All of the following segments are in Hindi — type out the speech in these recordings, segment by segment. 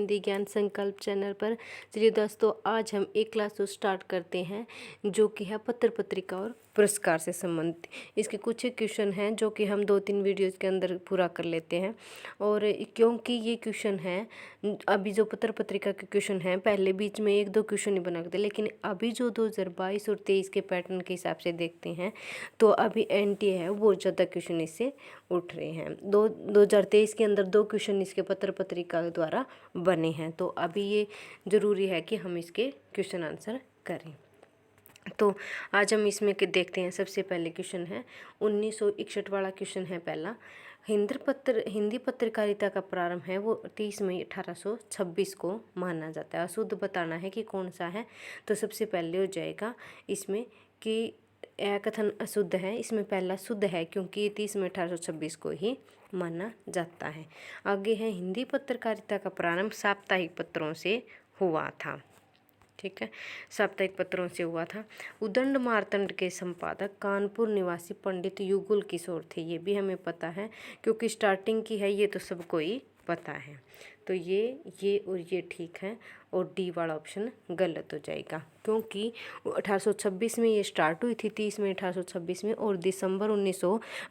हिंदी ज्ञान संकल्प चैनल पर। चलिए दोस्तों, आज हम एक क्लास तो स्टार्ट करते हैं जो कि है पत्र पत्रिका और पुरस्कार से संबंधित। इसके कुछ क्वेश्चन हैं जो कि हम 2-3 वीडियोज़ के अंदर पूरा कर लेते हैं। और क्योंकि ये क्वेश्चन हैं, अभी जो पत्र पत्रिका के क्वेश्चन हैं पहले बीच में 1-2 क्वेश्चन ही बना करते, लेकिन अभी जो 2022 और 23 के पैटर्न के हिसाब से देखते हैं तो अभी एनटीए है वो ज़्यादा क्वेश्चन इससे उठ रहे हैं। 2023 के अंदर 2 क्वेश्चन इसके पत्र पत्रिका द्वारा बने हैं, तो अभी ये ज़रूरी है कि हम इसके क्वेश्चन आंसर करें। तो आज हम इसमें के देखते हैं। सबसे पहले क्वेश्चन है 1961 वाला क्वेश्चन है पहला। हिंदी पत्रकारिता का प्रारंभ है वो 30 मई 1826 को माना जाता है। अशुद्ध बताना है कि कौन सा है, तो सबसे पहले हो जाएगा इसमें कि यह कथन अशुद्ध है। इसमें पहला शुद्ध है क्योंकि 30 मई 1826 को ही माना जाता है। आगे है हिंदी पत्रकारिता का प्रारंभ साप्ताहिक पत्रों से हुआ था। ठीक है, साप्ताहिक पत्रों से हुआ था। उदंड मार्तंड के संपादक कानपुर निवासी पंडित युगल किशोर थे। ये भी हमें पता है क्योंकि स्टार्टिंग की है, ये तो सबको ही पता है। तो ये और ये ठीक है, और डी वाला ऑप्शन गलत हो जाएगा क्योंकि 1826 में ये स्टार्ट हुई थी, 30 मई 1826 में, और दिसंबर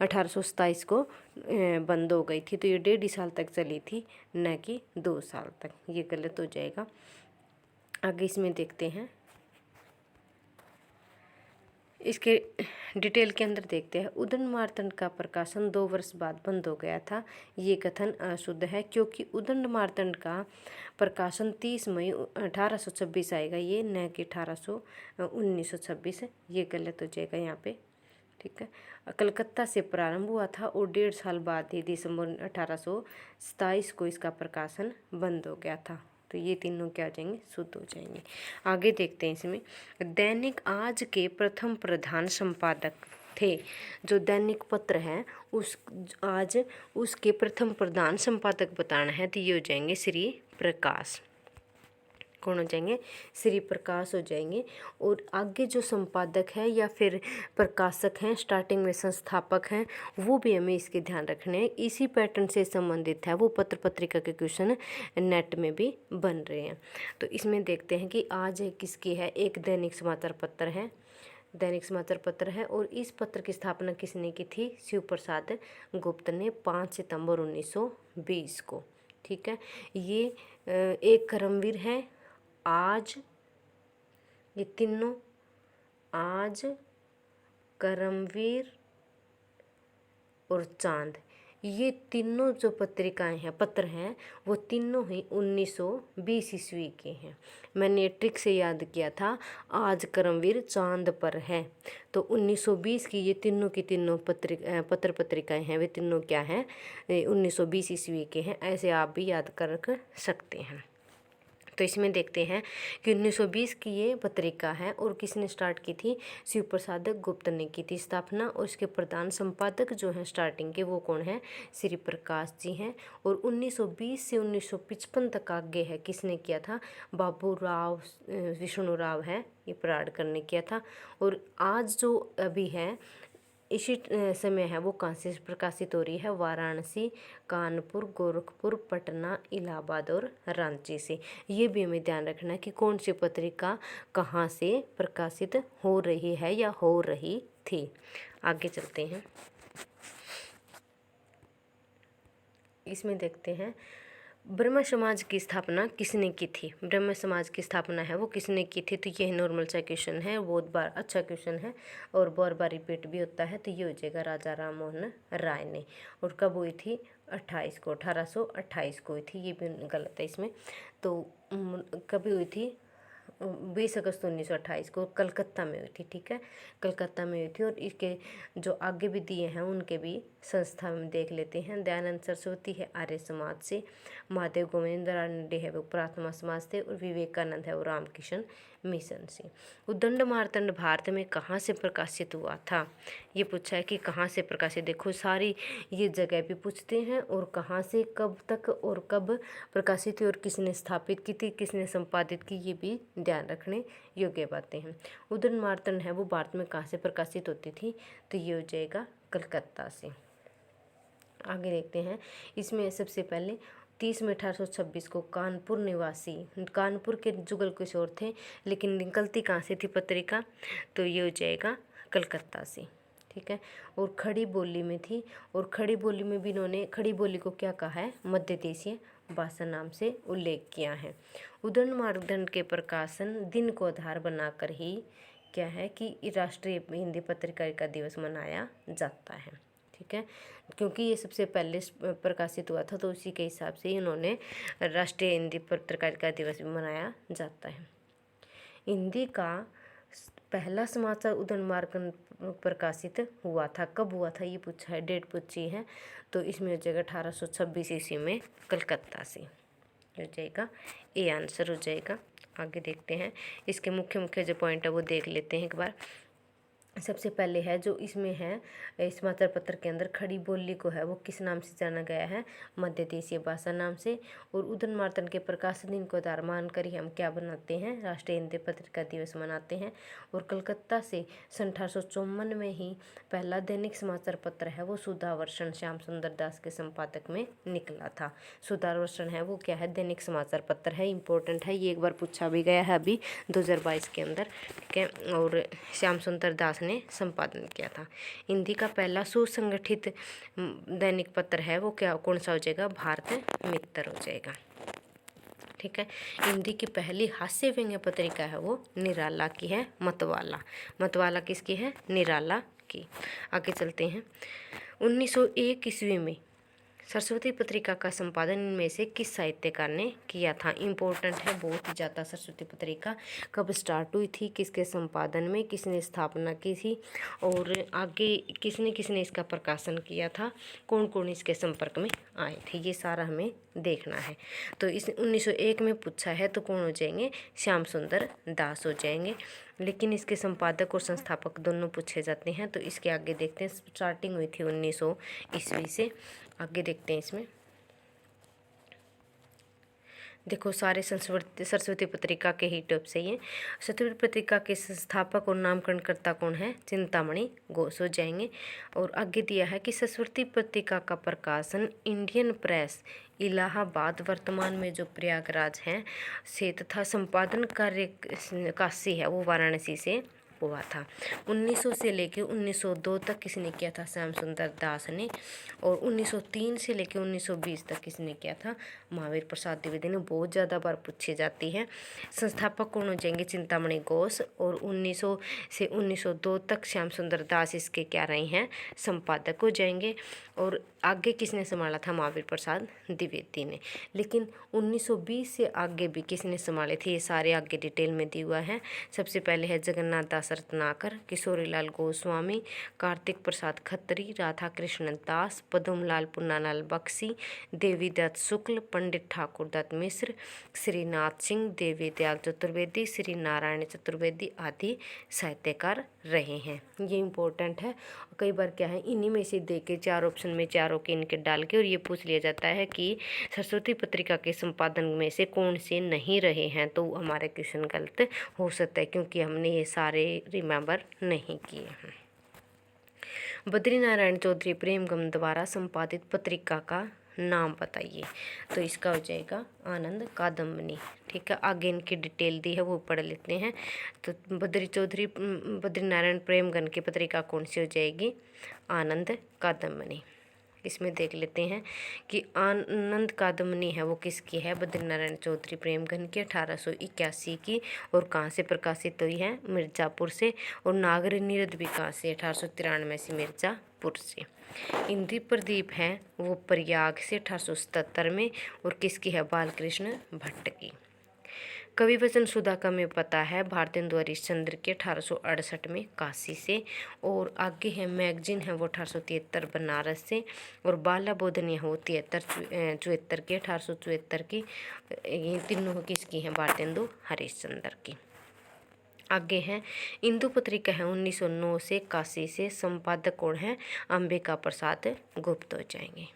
1827 को बंद हो गई थी। तो ये 1.5 साल तक चली थी, न कि 2 साल तक। ये गलत हो जाएगा। आगे इसमें देखते हैं, इसके डिटेल के अंदर देखते हैं। उदंड मार्तंड का प्रकाशन 2 वर्ष बाद बंद हो गया था। ये कथन अशुद्ध है क्योंकि उदंड मार्तंड का प्रकाशन 30 मई 1826 आएगा, ये न कि 1926। ये गलत हो जाएगा यहाँ पे। ठीक है, कलकत्ता से प्रारंभ हुआ था और 1.5 साल बाद ही दिसंबर 1827 को इसका प्रकाशन बंद हो गया था। तो ये तीनों क्या हो जाएंगे, शुद्ध हो जाएंगे। आगे देखते हैं इसमें। दैनिक आज के प्रथम प्रधान संपादक थे। जो दैनिक पत्र है उसके प्रथम प्रधान संपादक बताना है, तो ये हो जाएंगे श्री प्रकाश। कौन हो जाएंगे, श्री प्रकाश हो जाएंगे। और आगे जो संपादक है या फिर प्रकाशक हैं, स्टार्टिंग में संस्थापक हैं, वो भी हमें इसके ध्यान रखने हैं। इसी पैटर्न से संबंधित है वो पत्र पत्रिका के क्वेश्चन नेट में भी बन रहे हैं। तो इसमें देखते हैं कि आज किसकी है। एक दैनिक समाचार पत्र है, दैनिक समाचार पत्र है, और इस पत्र की स्थापना किसने की थी, शिव प्रसाद गुप्त ने 5 सितंबर 1920 को। ठीक है, ये एक कर्मवीर है। आज, ये तीनों, आज, कर्मवीर और चांद, ये तीनों जो पत्रिकाएं हैं, पत्र हैं, वो तीनों ही 1920 ईस्वी के हैं। मैंने ट्रिक से याद किया था, आज कर्मवीर चांद पर है, तो 1920 की ये तीनों की तीनों पत्र पत्रिकाएं हैं, वे तीनों क्या हैं, 1920 ईस्वी के हैं। ऐसे आप भी याद कर रख सकते हैं। तो इसमें देखते हैं कि 1920 की ये पत्रिका है और किसने स्टार्ट की थी, शिव प्रसाद गुप्त ने की थी स्थापना। और इसके प्रधान संपादक जो हैं स्टार्टिंग के, वो कौन है, श्री प्रकाश जी हैं। और 1920 से 1955 तक आगे है, किसने किया था, बाबू राव विष्णु राव है, ये प्रारंभ करने किया था। और आज जो अभी है इसी समय है वो कहाँ से प्रकाशित हो रही है, वाराणसी, कानपुर, गोरखपुर, पटना, इलाहाबाद और रांची से। ये भी हमें ध्यान रखना है कि कौन सी पत्रिका कहाँ से प्रकाशित हो रही है या हो रही थी। आगे चलते हैं, इसमें देखते हैं ब्रह्म समाज की स्थापना किसने की थी। ब्रह्म समाज की स्थापना है वो किसने की थी, तो ये नॉर्मल सा क्वेश्चन है, बहुत बार अच्छा क्वेश्चन है और बार बार रिपीट भी होता है। तो ये हो जाएगा राजा राम मोहन राय ने। और कब हुई थी, 1828 को हुई थी। ये भी गलत है इसमें। तो कभी हुई थी, 20 अगस्त 1928 को कलकत्ता में हुई थी। ठीक है, कलकत्ता में हुई थी। और इसके जो आगे भी दिए हैं उनके भी संस्था में देख लेते हैं। दयानंद सरस्वती है आर्य समाज से, महादेव गोविंदरानंदे है वो प्रार्थना समाज से, और विवेकानंद है वो रामकृष्ण मिशन से। उदंड मार्तंड भारत में कहाँ से प्रकाशित हुआ था, ये पूछा है कि कहाँ से प्रकाशित। देखो सारी ये जगह भी पूछते हैं और कहाँ से, कब तक और कब प्रकाशित हुई और किसने स्थापित की थी, किसने संपादित की, ये भी ध्यान रखने योग्य बातें हैं। उदंड मार्तंड है वो भारत में कहाँ से प्रकाशित होती थी, तो ये हो जाएगा कलकत्ता से। आगे देखते हैं, इसमें सबसे पहले 30 में 1826 को कानपुर निवासी, कानपुर के जुगल किशोर थे, लेकिन निकलती कहाँ से थी पत्रिका, तो ये हो जाएगा कलकत्ता से। ठीक है, और खड़ी बोली में थी, और खड़ी बोली में भी इन्होंने खड़ी बोली को क्या कहा है, मध्य देशीय भाषा नाम से उल्लेख किया है। उदंड मार्गदंड के प्रकाशन दिन को आधार बनाकर ही क्या है कि राष्ट्रीय हिंदी पत्रकारिता दिवस मनाया जाता है। ठीक है, क्योंकि ये सबसे पहले प्रकाशित हुआ था, तो उसी के हिसाब से इन्होंने राष्ट्रीय हिंदी पत्रकारिता दिवस भी मनाया जाता है। हिंदी का पहला समाचार उदंड मार्ग प्रकाशित हुआ था, कब हुआ था ये पूछा है, डेट पूछी है, तो इसमें हो जाएगा 1826 ईस्वी में कलकत्ता से, हो जाएगा ए आंसर हो जाएगा। आगे देखते हैं, इसके मुख्य मुख्य जो पॉइंट है वो देख लेते हैं एक बार। सबसे पहले है जो इसमें है समाचार पत्र के अंदर खड़ी बोली को है वो किस नाम से जाना गया है, मध्य देशीय भाषा नाम से। और उदंड मार्तन के प्रकाश दिन को आधार मानकर ही हम क्या बनाते हैं, राष्ट्रीय हिंदी पत्रिका दिवस मनाते हैं। और कलकत्ता से सन 1854 में ही पहला दैनिक समाचार पत्र है वो सुधावर्षण श्याम सुंदर दास के संपादक में निकला था। सुधावर्षण है वो क्या है, दैनिक समाचार पत्र है, इंपॉर्टेंट है, ये एक बार पूछा भी गया है अभी 2022 के अंदर। ठीक है, और श्याम सुंदर दास ने संपादन किया था। हिंदी का पहला सुसंगठित दैनिक पत्र है वो क्या, कौन सा हो जाएगा, भारत मित्र हो जाएगा। ठीक है, हिंदी की पहली हास्य व्यंग्य पत्रिका है वो निराला की है, मतवाला। मतवाला किसकी है, निराला की। आगे चलते हैं, 1901 ईस्वी में सरस्वती पत्रिका का संपादन इनमें से किस साहित्यकार ने किया था। इम्पोर्टेंट है बहुत ही ज़्यादा। सरस्वती पत्रिका कब स्टार्ट हुई थी, किसके संपादन में, किसने स्थापना की थी, और आगे किसने किसने इसका प्रकाशन किया था, कौन कौन इसके संपर्क में आए थे, ये सारा हमें देखना है। तो इस 1901 में पूछा है तो कौन हो जाएंगे, श्याम सुंदर दास हो जाएंगे। लेकिन इसके संपादक और संस्थापक दोनों पूछे जाते हैं। तो इसके आगे देखते हैं, स्टार्टिंग हुई थी 1900 ईस्वी से। आगे देखते हैं, इसमें देखो सारे सरस्वती पत्रिका के ही टॉप से ये। सरस्वती पत्रिका के संस्थापक और नामकरणकर्ता कौन है, चिंतामणि घोष हो जाएंगे। और आगे दिया है कि सरस्वती पत्रिका का प्रकाशन इंडियन प्रेस इलाहाबाद, वर्तमान में जो प्रयागराज है से, तथा संपादन कार्य काशी है वो वाराणसी से हुआ था। 1900 से लेकर 1902 तक किसने किया था, श्याम सुंदर दास ने। और 1903 से लेकर 1920 तक किसने किया था, महावीर प्रसाद द्विवेदी ने। बहुत ज़्यादा बार पूछी जाती है। संस्थापक कौन हो जाएंगे, चिंतामणि घोष। और 1900 से 1902 तक श्याम सुंदर दास इसके क्या रहे हैं, संपादक हो जाएंगे। और आगे किसने संभाला था, महावीर प्रसाद द्विवेदी ने। लेकिन 1920 से आगे भी किसने संभाले थे, ये सारे आगे डिटेल में दिया हुआ है। सबसे पहले है जगन्नाथ दास रत्नाकर, किशोरीलाल गोस्वामी, कार्तिक प्रसाद खत्री, राधा कृष्ण दास, पद्मलाल पुन्नालाल बख्शी, देवीदत्त शुक्ल, पंडित ठाकुर दत्त मिश्र, श्रीनाथ सिंह, देवी दयाल चतुर्वेदी, श्री नारायण चतुर्वेदी आदि साहित्यकार रहे हैं। ये इम्पोर्टेंट है। कई बार क्या है, इन्हीं में से दे के 4 ऑप्शन में चारों के इनके डाल के और ये पूछ लिया जाता है कि सरस्वती पत्रिका के संपादन में से कौन से नहीं रहे हैं, तो हमारे क्वेश्चन गलत हो सकता है क्योंकि हमने ये सारे रिमेंबर नहीं किए हैं। बद्रीनारायण चौधरी प्रेमगम द्वारा संपादित पत्रिका का नाम बताइए। तो इसका हो जाएगा आनंद कादम्बनी। ठीक है, आगे इनकी डिटेल दी है वो पढ़ लेते हैं। तो बद्रीनारायण प्रेमगम की पत्रिका कौन सी हो जाएगी, आनंद कादम्बनी। इसमें देख लेते हैं कि आनंद कादम्बनी है वो किसकी है, बद्रीनारायण चौधरी प्रेमगन की, 1881 की। और कहाँ से प्रकाशित हुई है, मिर्ज़ापुर से। और नागर नीरद भी कहाँ से, 1893 से मिर्ज़ापुर से। इंद्र प्रदीप है वो प्रयाग से 1877 में। और किसकी है, बालकृष्ण भट्ट की। कवि वचन सुधा का में पता है भारतेंदु हरिश्चंद्र के 1868 में काशी से। और आगे है मैगजीन है वो 1873 बनारस से। और बाला बोधनी है वो 73 के 1874 की। ये तीनों किसकी हैं, भारतेंदु हरिश्चंद्र की। आगे है इंदु पत्रिका है 1909 से, काशी से। संपादक कौन है, अंबिका प्रसाद गुप्त हो जाएंगे।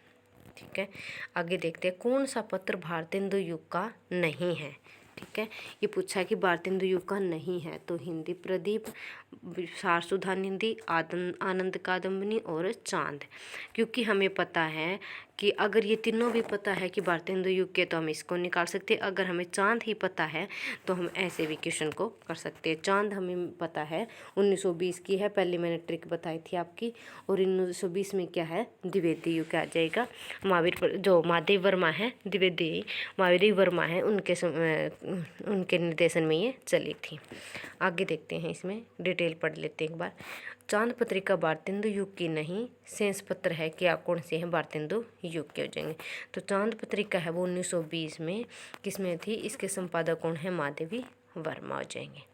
ठीक है, आगे देखते हैं कौन सा पत्र भारतेंदु युग का नहीं है। ठीक है, ये पूछा है कि भारतेंदु युग का नहीं है, तो हिंदी प्रदीप, सारसुधा निधि, आनंद कादम्बनी और चांद। क्योंकि हमें पता है कि अगर ये तीनों भी पता है कि भारतेंदु युग के, तो हम इसको निकाल सकते हैं। अगर हमें चांद ही पता है तो हम ऐसे भी क्वेश्चन को कर सकते हैं। चांद हमें पता है 1920 की है, पहले मैंने ट्रिक बताई थी आपकी। और 1920 में क्या है, द्विवेदी युग आ जाएगा। जो महादेव वर्मा है, द्विवेदी महादेव वर्मा है, उनके निर्देशन में ये चली थी। आगे देखते हैं, इसमें डिटेल पढ़ लेते हैं एक बार। चांद पत्रिका भारतेंदु युग की नहीं, शेष पत्र है क्या, कौन से हैं, भारतेंदु युग के हो जाएंगे। तो चांद पत्रिका है वो 1920 में किसमें थी, इसके संपादक कौन है, महादेवी वर्मा हो जाएंगे।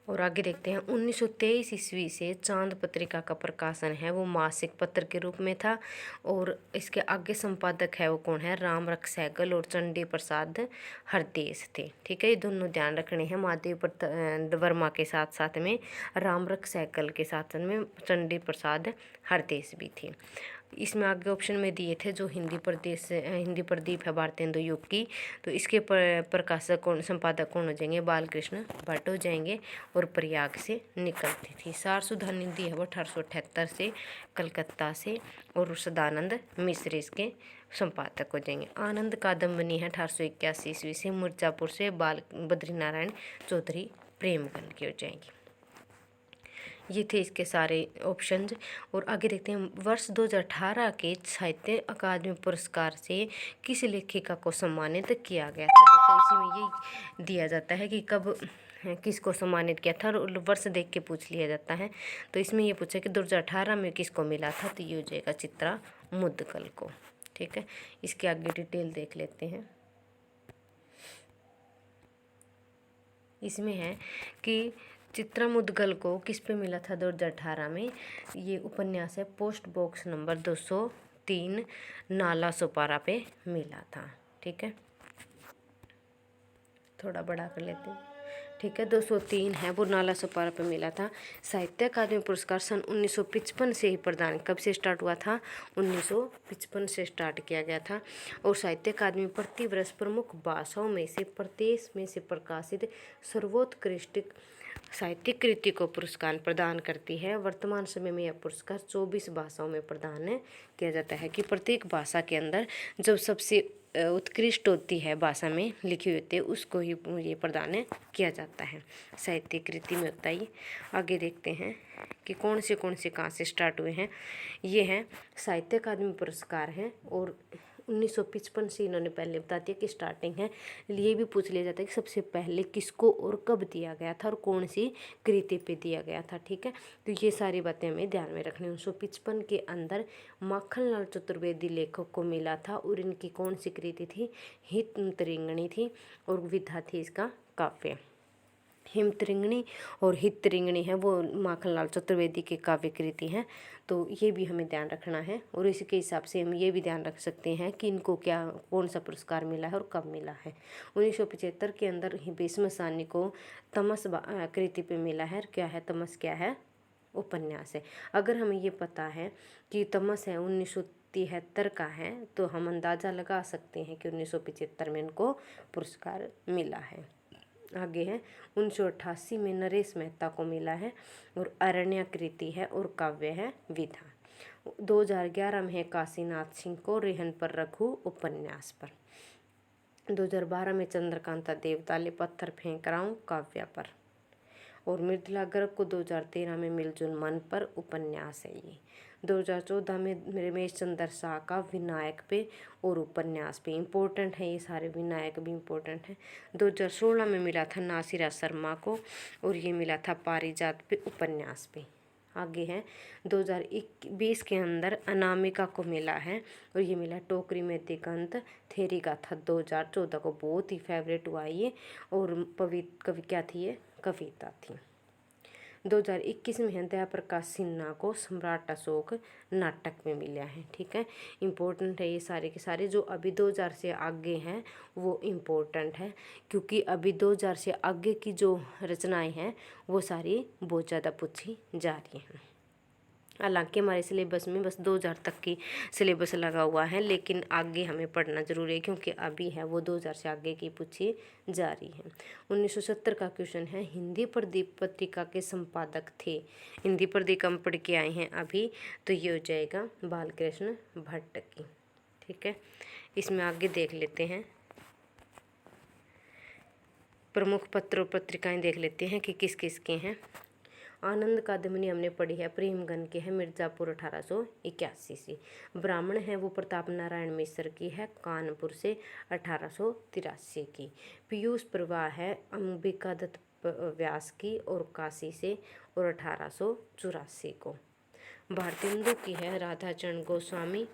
और आगे देखते हैं 1923 ईस्वी से चांद पत्रिका का प्रकाशन है वो मासिक पत्र के रूप में था। और इसके आगे संपादक है वो कौन है, रामरख सहगल और चंडी प्रसाद हरदेस थे। ठीक है, ये दोनों ध्यान रखने हैं। महादेव वर्मा के साथ साथ में रामरख सहगल के साथ में चंडी प्रसाद हरदेस भी थे। इसमें आगे ऑप्शन में दिए थे जो हिंदी प्रदीप है भारतेंदु युग की, तो इसके प्रकाशक कौन, संपादक कौन हो जाएंगे, बालकृष्ण भट्ट हो जाएंगे। और प्रयाग से निकलती थी। सार सुधा निधि है वो 1878 से कलकत्ता से, और सदानंद मिश्र इसके संपादक हो जाएंगे। आनंद कादम्बनी है 1881 ईस्वी से, मिर्जापुर से बाल बद्रीनारायण चौधरी प्रेमगन की हो जाएंगी। ये थे इसके सारे ऑप्शंस। और आगे देखते हैं, वर्ष 2018 के साहित्य अकादमी पुरस्कार से किस लेखिका को सम्मानित किया गया था। देखो इसी में ये दिया जाता है कि कब किसको सम्मानित किया था, और वर्ष देख के पूछ लिया जाता है। तो इसमें ये पूछा कि 2018 में किसको मिला था, तो ये हो जाएगा चित्रा मुद्गल को। ठीक है, इसके आगे डिटेल देख लेते हैं। इसमें है कि चित्रा मुद्गल को किस पे मिला था 2018 में, ये उपन्यास है post box number 203 Nala Sopara पे मिला था। ठीक है, थोड़ा बड़ा कर लेते हैं। ठीक है, 203 है वो नाला सोपारा पे मिला था। साहित्य अकादमी पुरस्कार सन 1955 से ही प्रदान, कब से स्टार्ट हुआ था, 1955 से स्टार्ट किया गया था। और साहित्य अकादमी प्रति वर्ष प्रमुख भाषाओं में से प्रदेश में से प्रकाशित सर्वोत्कृष्ट साहित्यिक कृति को पुरस्कार प्रदान करती है। वर्तमान समय में यह पुरस्कार 24 भाषाओं में प्रदान किया जाता है, कि प्रत्येक भाषा के अंदर जब सबसे उत्कृष्ट होती है, भाषा में लिखी होती है, उसको ही ये प्रदान किया जाता है। साहित्यिक कृति में होता है। आगे देखते हैं कि कौन से कहाँ से स्टार्ट हुए हैं। ये हैं साहित्य अकादमी पुरस्कार हैं, और 1955 से इन्होंने पहले बता दिया कि स्टार्टिंग है। ये भी पूछ लिया जाता है कि सबसे पहले किसको और कब दिया गया था, और कौन सी कृति पे दिया गया था। ठीक है, तो ये सारी बातें हमें ध्यान में रखनी। 1955 के अंदर माखनलाल चतुर्वेदी लेखक को मिला था, और इनकी कौन सी कृति थी, हिमतरिंगणी थी, और विधा थी इसका काव्य। हिमतरिंगणी और हितरिंगणी है वो माखनलाल चतुर्वेदी की काव्य कृति हैं। तो ये भी हमें ध्यान रखना है, और इसके हिसाब से हम ये भी ध्यान रख सकते हैं कि इनको क्या, कौन सा पुरस्कार मिला है और कब मिला है। 1975 के अंदर भीष्म सानी को तमस कृति पे मिला है। क्या है तमस, क्या है, उपन्यास है। अगर हमें ये पता है कि तमस है 1973 का है, तो हम अंदाज़ा लगा सकते हैं कि 1975 में इनको पुरस्कार मिला है। आगे है 1988 में नरेश मेहता को मिला है, और अरण्य कृति है, और काव्य है विधा। 2011 में है काशीनाथ सिंह को रेहन पर रघु उपन्यास पर। 2012 में चंद्रकांता देवताले पत्थर फेंक रहा हूँ काव्य पर। और मृदुला गर्ग को 2013 में मिलजुल मन पर उपन्यास है ये। 2014 में रमेश चंद्र शाह का विनायक पे और उपन्यास पे इम्पोर्टेंट है, ये सारे विनायक भी इम्पोर्टेंट हैं। 2016 में मिला था नासिरा शर्मा को, और ये मिला था पारिजात पे उपन्यास पे। आगे है 2020 के अंदर अनामिका को मिला है, और ये मिला टोकरी में दिगंत थेरी गाथा 2014 को, बहुत ही फेवरेट हुआ ये। और कवि क्या थी ये, कविता थी। 2021 में है दया प्रकाश सिन्हा को सम्राट अशोक नाटक में मिला है। ठीक है, इम्पोर्टेंट है ये सारे के सारे। जो अभी 2000 से आगे हैं वो इम्पोर्टेंट है, क्योंकि अभी 2000 से आगे की जो रचनाएं हैं वो सारी बहुत ज़्यादा पूछी जा रही हैं। हालांकि हमारे सिलेबस में बस 2000 तक की सिलेबस लगा हुआ है, लेकिन आगे हमें पढ़ना ज़रूरी है क्योंकि अभी है वो 2000 से आगे की पूछी जा रही है। 1970 का क्वेश्चन है, हिंदी प्रदीप पत्रिका के संपादक थे। हिंदी पत्रिका हम पढ़ के आए हैं अभी, तो ये हो जाएगा बालकृष्ण भट्ट की। ठीक है, इसमें आगे देख लेते हैं, प्रमुख पत्र और पत्रिकाएं देख लेते हैं कि किस किस के हैं। आनंद कादम्बनी हमने पढ़ी है, प्रेमगन के है, मिर्ज़ापुर 1881 से। ब्राह्मण है वो प्रताप नारायण मिश्र की है, कानपुर से 1883 की। पीयूष प्रवाह है अंबिका दत्त व्यास की और काशी से और 1884 को। भारतेंदु की है राधाचरण गोस्वामी,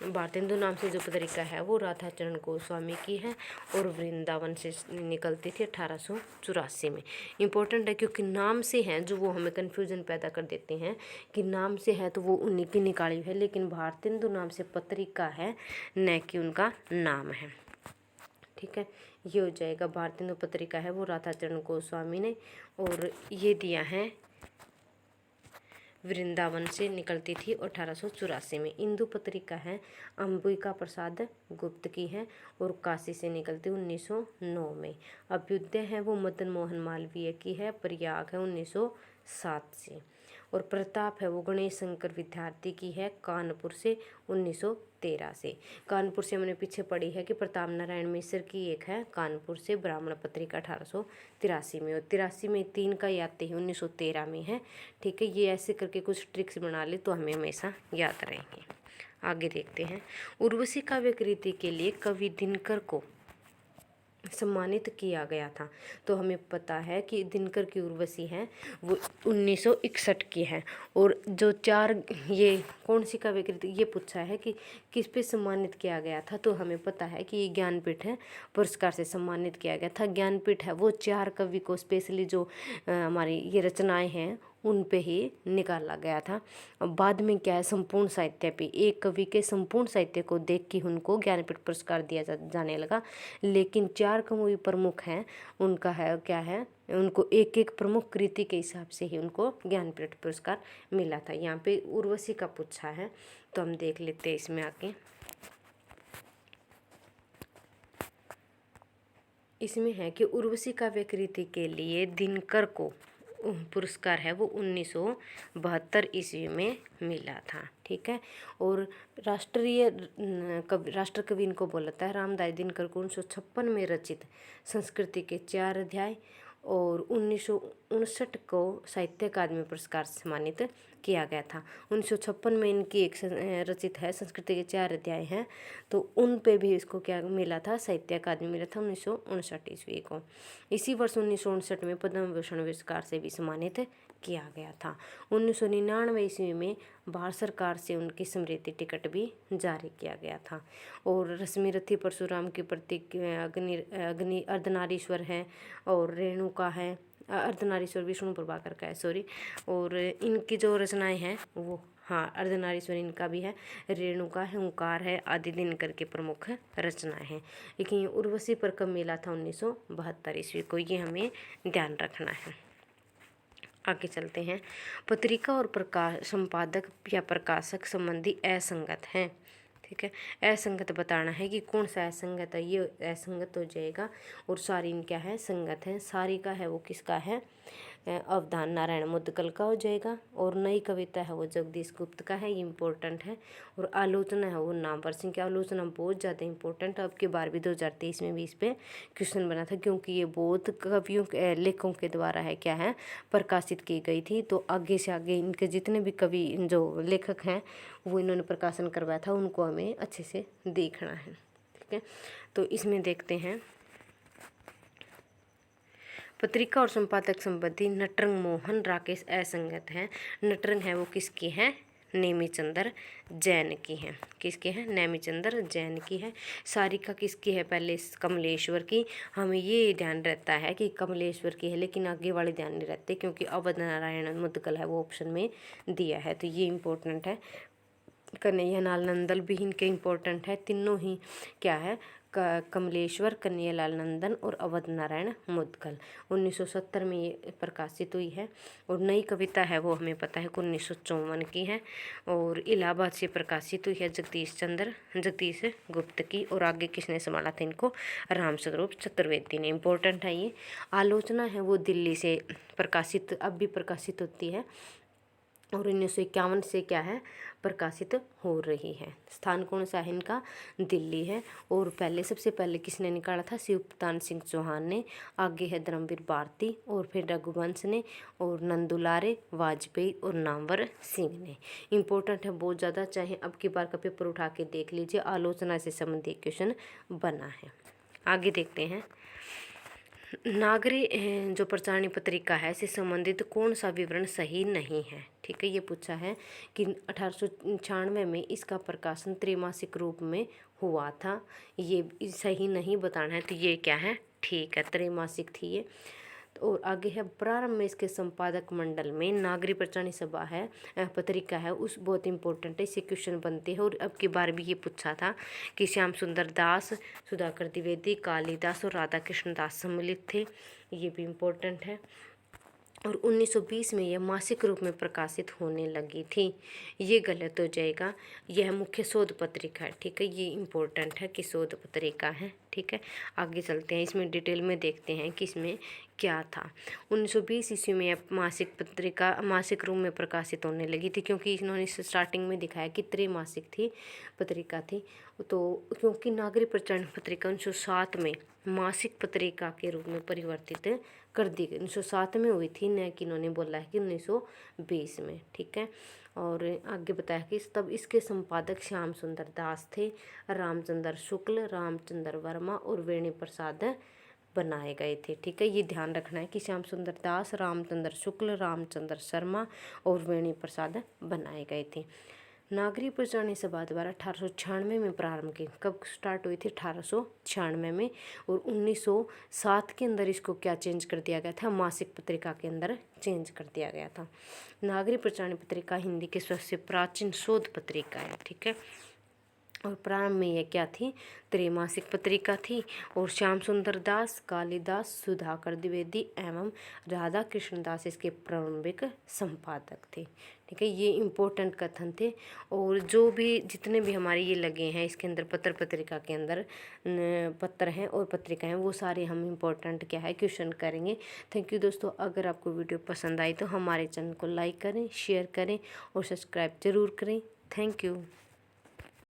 भारतेंदु नाम से जो पत्रिका है वो राधाचरण गोस्वामी की है और वृंदावन से निकलती थी 1884 में। इम्पोर्टेंट है क्योंकि नाम से हैं जो वो हमें कन्फ्यूजन पैदा कर देते हैं कि नाम से है तो वो उन्हीं की निकाली है, लेकिन भारतेंदु नाम से पत्रिका है, न कि उनका नाम है। ठीक है, ये हो जाएगा भारतेंदु पत्रिका है वो राधाचरण गोस्वामी ने, और ये दिया है वृंदावन से निकलती थी 1884 में। इंदु पत्रिका है अंबिका प्रसाद गुप्त की है और काशी से निकलती 1909 में। अभ्युदय है वो मदन मोहन मालवीय की है, प्रयाग है 1907 से। और प्रताप है वो गणेश शंकर विद्यार्थी की है, कानपुर से 1913 से। कानपुर से हमने पीछे पढ़ी है कि प्रताप नारायण मिश्र की एक है कानपुर से ब्राह्मण पत्रिका 1883 में, और 83 में 3 का याद ही 1913 में है। ठीक है, ये ऐसे करके कुछ ट्रिक्स बना ले तो हमें हमेशा याद रहेंगे। आगे देखते हैं, उर्वशी काव्य कृति के लिए कवि दिनकर को सम्मानित किया गया था। तो हमें पता है कि दिनकर की उर्वशी है वो 1961 की है, और जो 4 ये कौन सी काव्य कृति ये पूछा है कि किस पे सम्मानित किया गया था, तो हमें पता है कि ये ज्ञानपीठ है पुरस्कार से सम्मानित किया गया था। ज्ञानपीठ है वो 4 कवि को स्पेशली जो हमारी ये रचनाएं हैं उन पे ही निकाला गया था। बाद में क्या है, संपूर्ण साहित्य पे एक कवि के संपूर्ण साहित्य को देख के उनको ज्ञानपीठ पुरस्कार दिया जाने लगा, लेकिन 4 कवि प्रमुख हैं उनका है क्या है, उनको एक एक प्रमुख कृति के हिसाब से ही उनको ज्ञानपीठ पुरस्कार मिला था। यहाँ पे उर्वशी का पूछा है तो हम देख लेते हैं इसमें आके। इसमें है कि उर्वशी काव्य कृति के लिए दिनकर को पुरस्कार है वो 1972 ईस्वी में मिला था। ठीक है, और राष्ट्र कवि इनको बोलता है रामदास दिनकर को 1956 में रचित संस्कृति के 4 अध्याय और 1959 को साहित्य अकादमी पुरस्कार से सम्मानित किया गया था। 1956 में इनकी एक रचित है संस्कृति के 4 अध्याय हैं, तो उन पे भी इसको क्या मिला था, साहित्य अकादमी मिला था 1959 ईस्वी को। इसी वर्ष 1959 में पद्म विभूषण पुरस्कार से भी सम्मानित किया गया था। 1999 ईस्वी में भारत सरकार से उनकी स्मृति टिकट भी जारी किया गया था। और रश्मिरथी परशुराम की प्रतीक अग्नि अर्धनारीश्वर है, और रेणुका है अर्धनारीश्वर विष्णु प्रभाकर का है सॉरी, और इनकी जो रचनाएं हैं वो हाँ अर्धनारीश्वर इनका भी है, रेणुका है, ओंकार है आदि दिनकर के प्रमुख रचनाएं हैं। लेकिन उर्वशी पर कब मिला था, 1972 ईस्वी को, ये हमें ध्यान रखना है। आगे चलते हैं, पत्रिका और संपादक या प्रकाशक संबंधी असंगत हैं। ठीक है, असंगत बताना है कि कौन सा असंगत है, ये असंगत हो जाएगा। और सारिन क्या है, संगत है। सारी का है वो किसका है, अवधान नारायण मुद्गल का हो जाएगा। और नई कविता है वो जगदीश गुप्त का है, ये इम्पोर्टेंट है। और आलोचना है वो नामवर सिंह की। आलोचना बहुत ज़्यादा इंपॉर्टेंट है, अब की बार भी 2023 में भी इस पर क्वेश्चन बना था, क्योंकि ये बहुत कवियों लेखकों के द्वारा है क्या है प्रकाशित की गई थी। तो आगे से आगे इनके जितने भी कवि जो लेखक हैं वो इन्होंने प्रकाशन करवाया था, उनको हमें अच्छे से देखना है। ठीक है, तो इसमें देखते हैं, पत्रिका और संपादक संबंधी नटरंग मोहन राकेश असंगत है। नटरंग है वो किसकी है, नेमिचंद्र जैन की है। किसकी है, नेमिचंद्र जैन की है। सारिका किसकी है, पहले कमलेश्वर की। हमें ये ध्यान रहता है कि कमलेश्वर की है, लेकिन आगे वाले ध्यान नहीं रहते क्योंकि अवध नारायण मुद्गल है वो ऑप्शन में दिया है, तो ये इम्पोर्टेंट है। कन्हैया लाल नंदल भी इनके इम्पोर्टेंट है, तीनों ही क्या है कमलेश्वर, कन्हैयालाल नंदन और अवध नारायण मुदगल। 1970 में ये प्रकाशित हुई है। और नई कविता है वो हमें पता है कि 1954 की है और इलाहाबाद से प्रकाशित हुई है, जगदीश गुप्त की। और आगे किसने संभाला था इनको? रामस्वरूप चतुर्वेदी ने। इम्पोर्टेंट है ये। आलोचना है वो दिल्ली से प्रकाशित, अब भी प्रकाशित होती है और 1951 से क्या है, प्रकाशित हो रही है। स्थान कौन सा है इनका? दिल्ली है। और सबसे पहले किसने निकाला था? शिवप्रताप सिंह चौहान ने। आगे है धर्मवीर भारती और फिर रघुवंश ने और नंदुलारे, वाजपेयी और नामवर सिंह ने। इम्पोर्टेंट है बहुत ज़्यादा, चाहे अब की बार का पेपर उठा के देख लीजिए, आलोचना से संबंधित क्वेश्चन बना है। आगे देखते हैं। नागरी जो प्रचारणी पत्रिका है से संबंधित कौन सा विवरण सही नहीं है? ठीक है, ये पूछा है कि 1896 में इसका प्रकाशन त्रैमासिक रूप में हुआ था, ये सही नहीं बताना है, तो ये क्या है? ठीक है, त्रैमासिक थी ये। और आगे है प्रारंभ में इसके संपादक मंडल में नागरी प्रचारणी सभा है, पत्रिका है उस, बहुत इंपॉर्टेंट है, इससे क्वेश्चन बनते हैं। और अब की बार भी ये पूछा था कि श्याम सुंदर दास, सुधाकर द्विवेदी, कालिदास और राधा कृष्ण दास सम्मिलित थे, ये भी इम्पोर्टेंट है। और 1920 में यह मासिक रूप में प्रकाशित होने लगी थी, ये गलत हो जाएगा, यह मुख्य शोध पत्रिका है। ठीक है, ये इम्पोर्टेंट है कि शोध पत्रिका है। ठीक है, आगे चलते हैं, इसमें डिटेल में देखते हैं कि इसमें क्या था। 1920 ईस्वी में यह मासिक पत्रिका मासिक रूप में प्रकाशित होने लगी थी, क्योंकि इन्होंने स्टार्टिंग में दिखाया कि त्रैमासिक थी पत्रिका थी। तो क्योंकि नागरी प्रचारण पत्रिका 1907 में मासिक पत्रिका के रूप में परिवर्तित कर दी गई, 1907 में हुई थी, न कि इन्होंने बोला है कि 1920 में। ठीक है, और आगे बताया कि तब इसके संपादक श्याम सुंदर दास थे, रामचंद्र शुक्ल, रामचंद्र वर्मा और वेणी प्रसाद बनाए गए थे। ठीक है, ये ध्यान रखना है कि श्याम सुंदर दास, रामचंद्र शुक्ल, रामचंद्र शर्मा और वेणी प्रसाद बनाए गए थे। नागरी प्रचारणी सभा द्वारा 1896 में प्रारंभ की, कब स्टार्ट हुई थी? 1896 में। और 1907 के अंदर इसको क्या चेंज कर दिया गया था? मासिक पत्रिका के अंदर चेंज कर दिया गया था। नागरी प्रचारणी पत्रिका हिंदी की सबसे प्राचीन शोध पत्रिका है। ठीक है, और प्रारंभ में यह क्या थी? त्रैमासिक पत्रिका थी। और श्याम सुंदर दास, कालिदास, सुधाकर द्विवेदी एवं राधा कृष्ण दास इसके प्रारंभिक संपादक थे। ठीक है, ये इम्पोर्टेंट कथन थे। और जो भी जितने भी हमारे ये लगे हैं इसके अंदर पत्रिका के अंदर पत्र हैं और पत्रिका हैं, वो सारे हम इम्पोर्टेंट क्या है क्वेश्चन करेंगे। थैंक यू दोस्तों, अगर आपको वीडियो पसंद आई तो हमारे चैनल को लाइक करें, शेयर करें और सब्सक्राइब जरूर करें। Thank you.